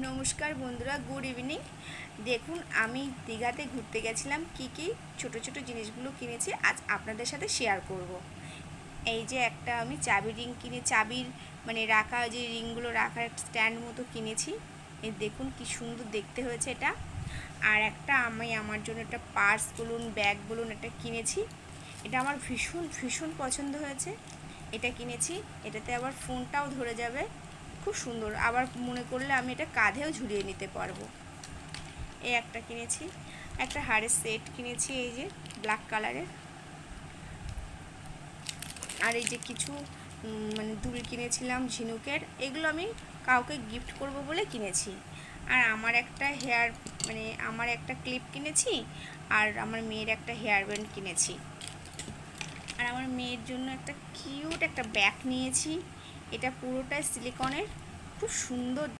নমস্কার বন্ধুরা, good evening. দেখুন, আমি দীঘাতে ঘুরতে গেছিলাম। কি ছোট ছোট জিনিসগুলো কিনেছি, আজ আপনাদের সাথে শেয়ার করব। এই যে একটা আমি চাবি রিং কিনে, চাবির মানে রাখা যে রিংগুলো রাখার একটা স্ট্যান্ড মতো কিনেছি। এই দেখুন কি সুন্দর দেখতে হয়েছে এটা। আর একটা আমি আমার জন্য একটা পার্স বলুন, ব্যাগ বলুন, একটা কিনেছি। এটা আমার ভীষণ ভীষণ পছন্দ হয়েছে। এটা কিনেছি, এটাতে আবার ফোনটাও ধরে যাবে, খুব সুন্দর। আবার মনে করলে আমি এটা কাঁধেও ঝুলিয়ে নিতে পারবো। এই একটা কিনেছি। একটা হারের সেট কিনেছি, এই যে ব্ল্যাক কালারের। আর এই যে কিছু মানে দুল কিনেছিলাম ঝিনুকের, এগুলো আমি কাউকে গিফট করব বলে কিনেছি। আর আমার একটা হেয়ার মানে আমার একটা ক্লিপ কিনেছি, আর আমার মেয়ের একটা হেয়ার ব্যান্ড কিনেছি। আর আমার মেয়ের জন্য একটা কিউট একটা ব্যাগ নিয়েছি। এটা পুরোটাই সিলিকনের, খুব সুন্দর